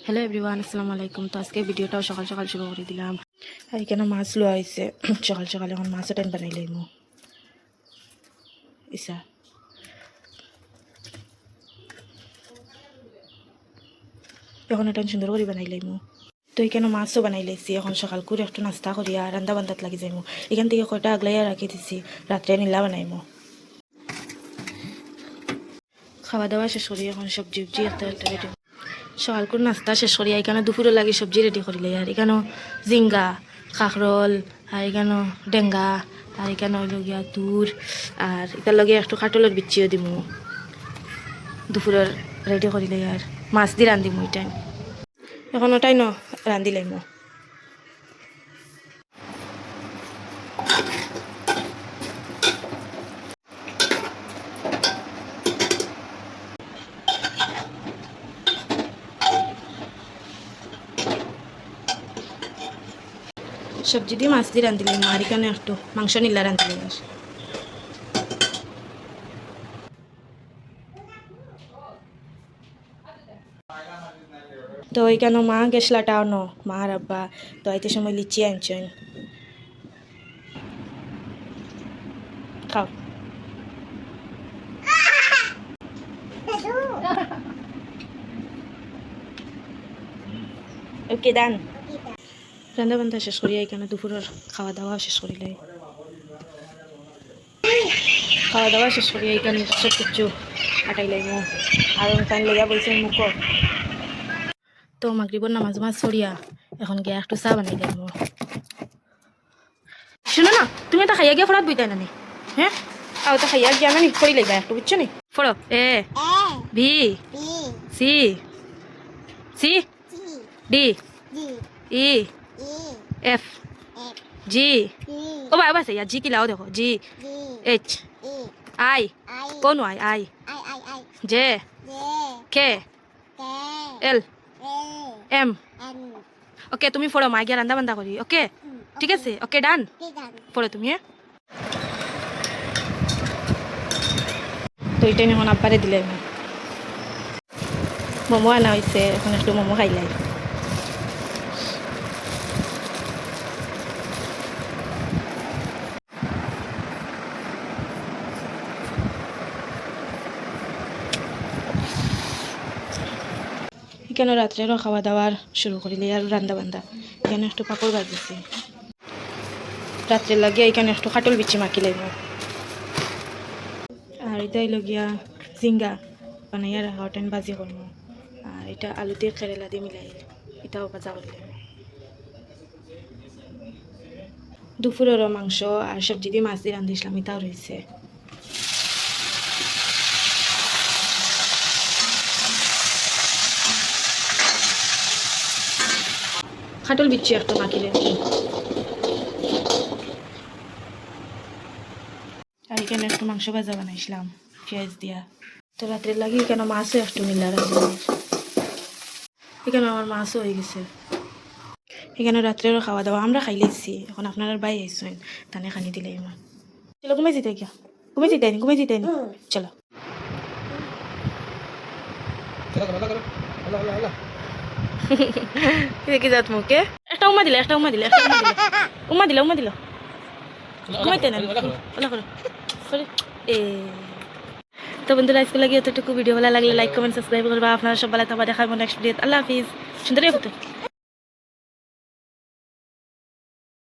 Hello everyone, আসসালামু আলাইকুম। তো আজকে ভিডিওটাও সকাল সকাল শুরু করে দিলাম। আর এখানে মাছ লওয়া হয়েছে সকাল সকাল। এখন মাছও টাইম বানাই লাইমু ইসা। এখন এটা সুন্দর করে বানাই লাইমু। তো এখানে মাছও বানাই লাইছি। এখন সকাল করে একটু নাস্তা করিয়া রান্দা বান্ধাত লাগি যাইমু। এখান থেকে কয়টা আগলাইয়া রাখি দিছি, রাত্রে নীলা বানাইমু। খাওয়া দাওয়া শেষ করি এখন সবজি উবজি একটা একটা রেডি। সকাল করে নাস্তা শেষ করি এখানে দুপুরে লাগে সবজি রেডি করিলে। আর এখানেও জিঙ্গা, কাঁকরোল, আর এখানেও ডেঙ্গা, আর এখানে হইল গিয়া তুর, আর এটার লগে একটু কাটলের বিচিও দিমু দুপুরের রেডি করিলে। আর মাছ দিয়ে রান্ধিমু এই টাইম। এখন ওটাই ন রান্ধি লাইমু। সবজি দিয়ে মাছ দিয়ে রান্ধি লাইমু। আর এখানে একটু মাংস নিলা রান্ধি লাইমু। তো এখানে মা গেছলাটাও ন, মা আর আব্বা তো আইতে সময় লিচি আনছেন। খাও। ওকে ডান। রান্না বান্না শেষ করি এখানে দুপুরের খাওয়া দাওয়া শেষ করিলে। খাওয়া দাওয়া শেষ করি এখানে সব কিছু আটাই লাইমু। আর টাইম লেগা বলছে মুখ। তো মাগরিবর নামাজ মাছ সরিয়া এখন গিয়া একটু চা বানাই লাইমু। শোনো না, তুমি তো খাইয়া গিয়া ফরাত বইতাই না নি? হ্যাঁ, আর তো খাইয়া গিয়া না নি ফরি লাইবা একটু, বুঝছো নি? ফড়ো A B C C D E F G. ও বাবা সে জি কি লাও দেখো, জি এইচ আই কোন I I J K L M. Okay তুমি ফড়ো, মা গিয়া রান্দা বান্দা করি। ওকে ঠিক আছে, ওকে ডান। ফড়ো তুমি। তো এইটাই এখন আব্বারে দিলে মোমো আনা হয়েছে, এখন একটু মোমো খাইলাই। এখানে রাত্রেরও খাওয়া দাওয়ার শুরু করিলে। আর রান্দা বান্দা এখানে একটু পাপড় ভাজতেছি রাত্রে লাগিয়ে। এখানে একটু কাটল বিচি মাখিলে। আর এটাই লগিয়া জিঙ্গা বানাইয়া রাখা ওটাই বাজি করবো। আর এটা আলু দিয়ে কেরেলা দিয়ে মিলাই এটাও ভাজা করলে। দুপুরেরও মাংস আর সবজি দিয়ে মাছ দিয়ে রান্ধিছিলাম, এটাও রয়েছে। খাটল বিচ্ছি একটা মাখিলে। আর এখানে একটু মাংস ভাজা বানাইছিলাম পেঁয়াজ দিয়া। তো রাত্রে লাগি এখানে মাছও একটু মিলা রাখলাম। এখানে আমার মাছও হয়ে গেছে। এখানে রাত্রেরও খাওয়া দাওয়া আমরা খাইলেছি। এখন আপনারা বাই আইসেন, তানে খানি দিলে আমার। চলো ঘুমে যেতে গিয়া, ঘুমে যেতেনি, ঘুমে যেতেনি। চলো কি যাত মুখে একটা উমা দিলে, একটা উমা দিলে, একটা উমা দিলে, উমা দিলে, উমা দিল। ঘুমাইতে না ওলা করো এ। তো বন্ধুরা আজকে লাগে এতটুকু। ভিডিও ভালো লাগলে লাইক কমেন্ট সাবস্ক্রাইব করবা। আপনারা সব ভালো থাকবা। দেখাবো নেক্সট ভিডিও। আল্লাহ হাফিজ। সুন্দর